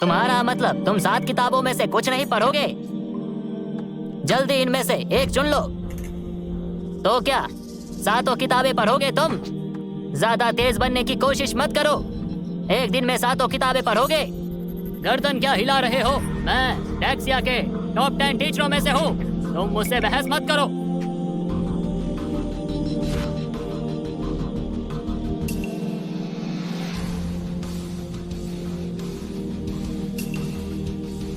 तुम्हारा मतलब तुम 7 किताबों में से कुछ नहीं पढ़ोगे? जल्दी इनमें से एक चुन लो। तो क्या 7 किताबें पढ़ोगे तुम? ज्यादा तेज बनने की कोशिश मत करो। एक दिन में 7 किताबें पढ़ोगे? गर्दन क्या हिला रहे हो? मैं टैक्सिया के टॉप 10 टीचरों में से हूँ। तुम मुझसे बहस मत करो।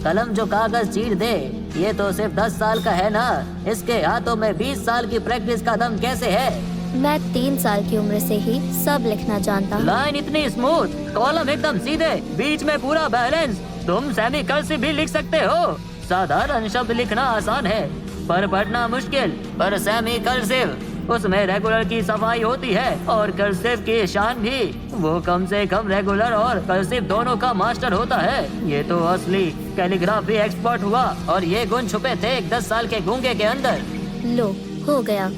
कलम जो कागज चीर दे, ये तो सिर्फ 10 साल का है ना। इसके हाथों में 20 साल की प्रैक्टिस का दम कैसे है? मैं 3 साल की उम्र से ही सब लिखना जानता हूँ। लाइन इतनी स्मूथ, कॉलम एकदम सीधे, बीच में पूरा बैलेंस। तुम सेमी कर्सिव भी लिख सकते हो। साधारण शब्द लिखना आसान है पर पढ़ना मुश्किल। पर सेमी कर्सिव, उसमें रेगुलर की सफाई होती है और कर्सिव की शान भी। वो कम से कम रेगुलर और कर्सिव दोनों का मास्टर होता है। ये तो असली कैलीग्राफी एक्सपर्ट हुआ और ये गुण छुपे थे एक 10 साल के गूंगे के अंदर। लो, हो गया।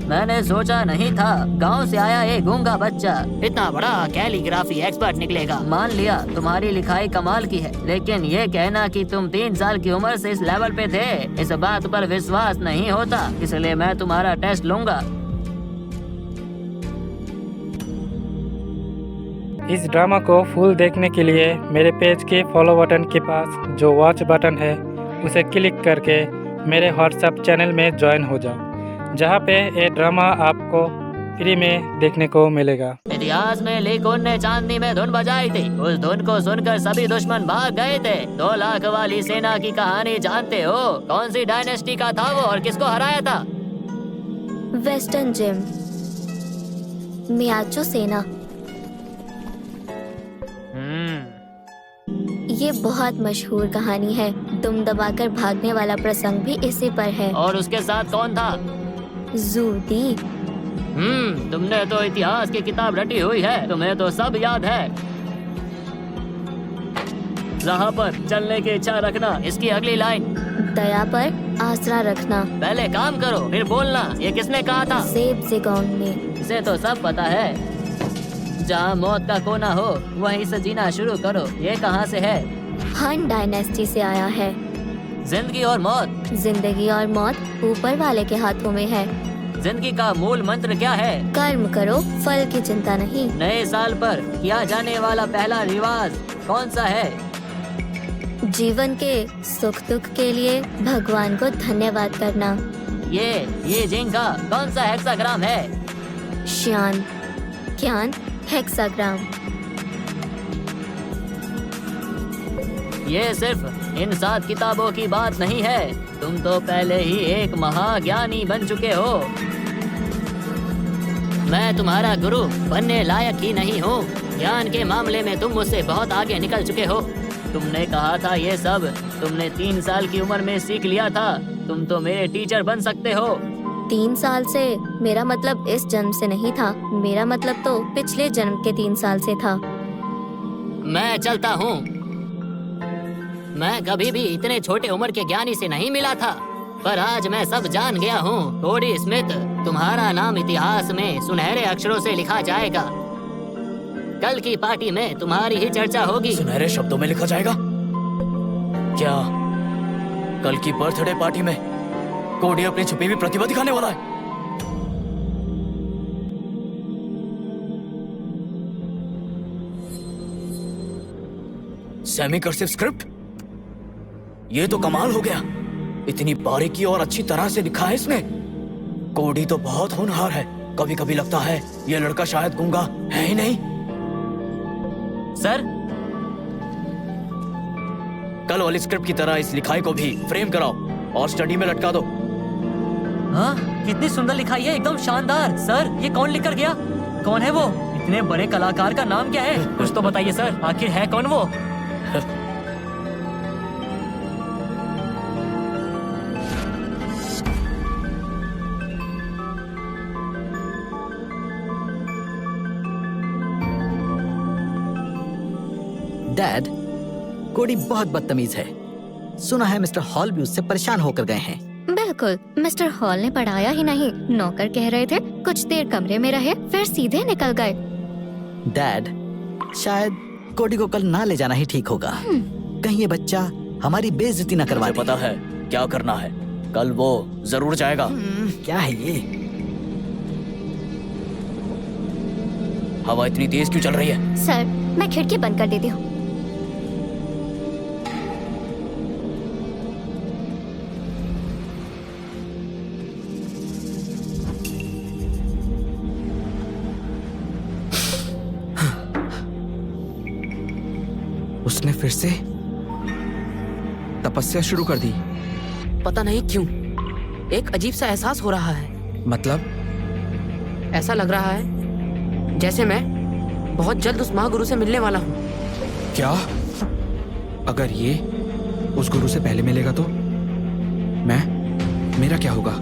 मैंने सोचा नहीं था गांव से आया एक गूंगा बच्चा इतना बड़ा कैलीग्राफी एक्सपर्ट निकलेगा। मान लिया तुम्हारी लिखाई कमाल की है, लेकिन ये कहना कि तुम 3 साल की उम्र से इस लेवल पे थे, इस बात पर विश्वास नहीं होता। इसलिए मैं तुम्हारा टेस्ट लूंगा। इस ड्रामा को फुल देखने के लिए मेरे पेज के फॉलो बटन के पास जो वॉच बटन है उसे क्लिक करके मेरे व्हाट्सएप चैनल में ज्वाइन हो जाओ, जहाँ पे ये ड्रामा आपको फ्री में देखने को मिलेगा। इतिहास में लीकुन ने चांदनी में धुन बजाई थी। उस धुन को सुनकर सभी दुश्मन भाग गए थे। 2 लाख वाली सेना की कहानी जानते हो? कौन सी डायनेस्टी का था वो और किसको हराया था? वेस्टर्न जिम, मियाचो सेना। ये बहुत मशहूर कहानी है। दुम दबाकर भागने वाला प्रसंग भी इसी पर है। और उसके साथ कौन था? जूदी। तुमने तो इतिहास की किताब रटी हुई है, तुम्हें तो सब याद है। राह पर चलने की इच्छा रखना, इसकी अगली लाइन। दया पर आसरा रखना। पहले काम करो फिर बोलना। ये किसने कहा था? सेब जेगोंग ने। इसे तो सब पता है। जहाँ मौत का कोना हो वहीं से जीना शुरू करो। ये कहाँ से है? हन डायनेस्टी से आया है। जिंदगी और मौत। जिंदगी और मौत ऊपर वाले के हाथों में है। जिंदगी का मूल मंत्र क्या है? कर्म करो, फल की चिंता नहीं। नए साल पर किया जाने वाला पहला रिवाज कौन सा है? जीवन के सुख दुख के लिए भगवान को धन्यवाद करना। ये जिंग का कौन सा हेक्साग्राम है? श्यान ज्ञान हेक्साग्राम। ये सिर्फ इन 7 किताबों की बात नहीं है। तुम तो पहले ही एक महाज्ञानी बन चुके हो। मैं तुम्हारा गुरु बनने लायक ही नहीं हूँ। ज्ञान के मामले में तुम मुझसे बहुत आगे निकल चुके हो। तुमने कहा था ये सब तुमने 3 साल की उम्र में सीख लिया था। तुम तो मेरे टीचर बन सकते हो। 3 साल से मेरा मतलब इस जन्म से नहीं था। मेरा मतलब तो पिछले जन्म के 3 साल से था। मैं चलता हूँ। मैं कभी भी इतने छोटे उम्र के ज्ञानी से नहीं मिला था, पर आज मैं सब जान गया हूँ। कोडी स्मिथ, तुम्हारा नाम इतिहास में सुनहरे अक्षरों से लिखा जाएगा। कल की पार्टी में तुम्हारी ही चर्चा होगी। सुनहरे शब्दों में लिखा जाएगा क्या? कल की बर्थडे पार्टी में कोडी अपनी छुपी हुई प्रतिभा दिखाने वाला है। सेमी कर्सिव स्क्रिप्ट, ये तो कमाल हो गया। इतनी बारीकी और अच्छी तरह से लिखा है इसने। कोडी तो बहुत होनहार है। कभी कभी लगता है ये लड़का शायद गूंगा है ही नहीं। सर, कल वाली स्क्रिप्ट की तरह इस लिखाई को भी फ्रेम कराओ और स्टडी में लटका दो। हाँ, कितनी सुंदर लिखाई है, एकदम शानदार। सर, ये कौन लिख कर गया? कौन है वो? इतने बड़े कलाकार का नाम क्या है? कुछ तो बताइए सर, आखिर है कौन वो? डैड, कोडी बहुत बदतमीज है। सुना है मिस्टर हॉल भी उससे परेशान होकर गए हैं। बिल्कुल, मिस्टर हॉल ने पढ़ाया ही नहीं। नौकर कह रहे थे कुछ देर कमरे में रहे, फिर सीधे निकल गए। डैड, शायद कोडी को कल ना ले जाना ही ठीक होगा। कहीं ये बच्चा हमारी बेइज्जती ना करवा मुझे दे। पता है क्या करना है। कल वो जरूर जाएगा। क्या है ये? हवा इतनी तेज क्यों चल रही है? सर, मैं खिड़की बंद कर देती हूँ। उसने फिर से तपस्या शुरू कर दी। पता नहीं क्यों एक अजीब सा एहसास हो रहा है। मतलब ऐसा लग रहा है जैसे मैं बहुत जल्द उस महागुरु से मिलने वाला हूँ। क्या? अगर ये उस गुरु से पहले मिलेगा तो मेरा क्या होगा?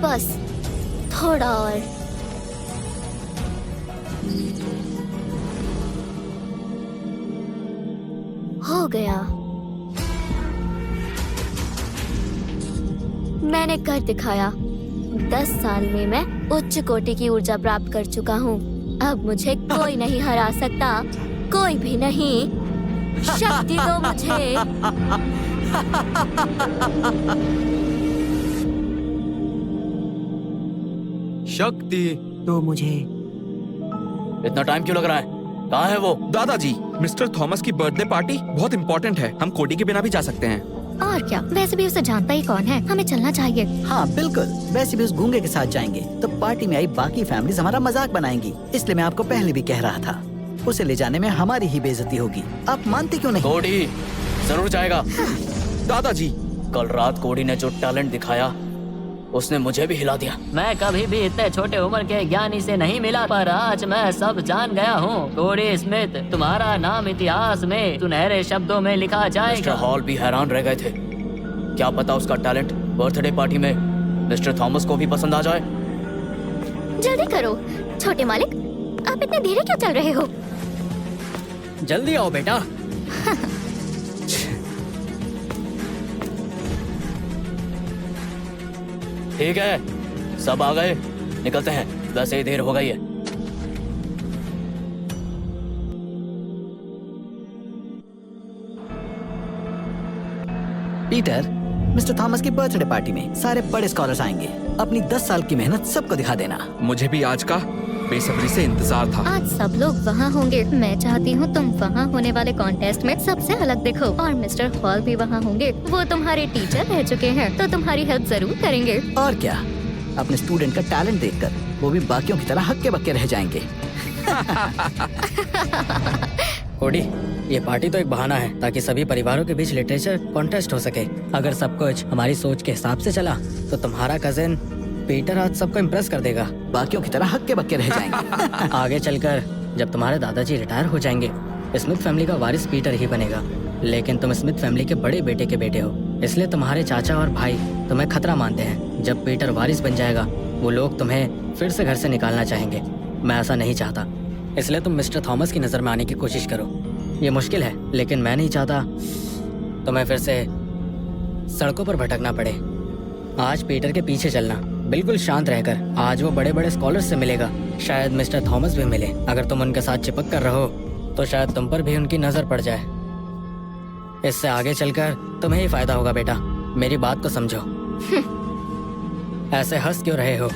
बस थोड़ा और। हो गया। मैंने कर दिखाया। 10 साल में मैं उच्च कोटि की ऊर्जा प्राप्त कर चुका हूँ। अब मुझे कोई नहीं हरा सकता, कोई भी नहीं। शक्ति दो मुझे। शक्ति तो मुझे इतना टाइम क्यों लग रहा है? कहाँ है वो? दादाजी, मिस्टर थॉमस की बर्थडे पार्टी बहुत इम्पोर्टेंट है। हम कोडी के बिना भी जा सकते हैं। और क्या, वैसे भी उसे जानता ही कौन है। हमें चलना चाहिए। हाँ बिल्कुल, वैसे भी उस गूंगे के साथ जाएंगे तो पार्टी में आई बाकी फैमिलीज हमारा मजाक बनाएंगी। इसलिए मैं आपको पहले भी कह रहा था, उसे ले जाने में हमारी ही बेइज्जती होगी। आप मानते क्यों नहीं? कोडी जरूर जाएगा। दादाजी, कल रात कोडी ने जो टैलेंट दिखाया उसने मुझे भी हिला दिया। मैं कभी भी इतने छोटे उम्र के ज्ञानी से नहीं मिला, पर आज मैं सब जान गया हूँ। कोडी स्मिथ, तुम्हारा नाम इतिहास में सुनहरे शब्दों में लिखा मिस्टर जाएगा। हॉल भी हैरान रह गए थे। क्या पता उसका टैलेंट बर्थडे पार्टी में मिस्टर थॉमस को भी पसंद आ जाए। जल्दी करो छोटे मालिक, आप इतने धीरे क्यों चल रहे हो? जल्दी आओ बेटा। ठीक है, सब आ गए, निकलते हैं। वैसे ही देर हो गई है। पीटर, मिस्टर थॉमस की बर्थडे पार्टी में सारे बड़े स्कॉलर्स आएंगे। अपनी 10 साल की मेहनत सबको दिखा देना। मुझे भी आज का बेसब्री से इंतजार था। आज सब लोग वहाँ होंगे। मैं चाहती हूँ तुम वहाँ होने वाले कॉन्टेस्ट में सबसे अलग दिखो। और मिस्टर हॉल भी वहाँ होंगे। वो तुम्हारे टीचर रह चुके हैं तो तुम्हारी हेल्प जरूर करेंगे। और क्या, अपने स्टूडेंट का टैलेंट देखकर वो भी बाकियों की तरह हक्के बक्के रह जाएंगे। कोडी, ये पार्टी तो एक बहाना है ताकि सभी परिवारों के बीच लिटरेचर कॉन्टेस्ट हो सके। अगर सब कुछ हमारी सोच के हिसाब से चला तो तुम्हारा कजिन पीटर आज सबको इम्प्रेस कर देगा। बाकियों की तरह हक्के बक्के रह जाएंगे। आगे चलकर जब तुम्हारे दादाजी रिटायर हो जाएंगे, स्मिथ फैमिली का वारिस पीटर ही बनेगा। लेकिन तुम स्मिथ फैमिली के बड़े बेटे के बेटे हो, इसलिए तुम्हारे चाचा और भाई तुम्हें खतरा मानते हैं। जब पीटर वारिस बन जाएगा, वो लोग तुम्हें फिर से घर से निकालना चाहेंगे। मैं ऐसा नहीं चाहता, इसलिए तुम मिस्टर थॉमस की नजर में आने की कोशिश करो। ये मुश्किल है, लेकिन मैं नहीं चाहता तुम्हें फिर से सड़कों पर भटकना पड़े। आज पीटर के पीछे चलना, बिल्कुल शांत रहकर। आज वो बड़े बड़े स्कॉलर्स से मिलेगा, शायद मिस्टर थॉमस भी मिले। अगर तुम उनके साथ चिपक कर रहो तो शायद तुम पर भी उनकी नजर पड़ जाए। इससे आगे चलकर तुम्हें ही फायदा होगा बेटा। मेरी बात को समझो। ऐसे हंस क्यों रहे हो?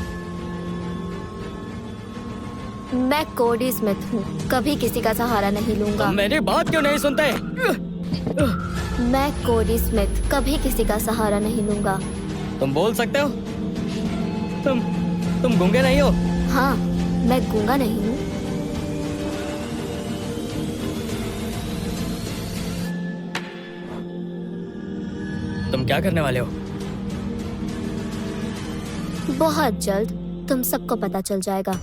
मैं कोडी स्मिथ हूँ, कभी किसी का सहारा नहीं लूंगा। तुम मेरी बात क्यों नहीं सुनते? मैं कोडी स्मिथ कभी किसी का सहारा नहीं लूंगा। तुम बोल सकते हो? तुम गूंगे नहीं हो? हाँ, मैं गूंगा नहीं हूँ। तुम क्या करने वाले हो? बहुत जल्द तुम सबको पता चल जाएगा।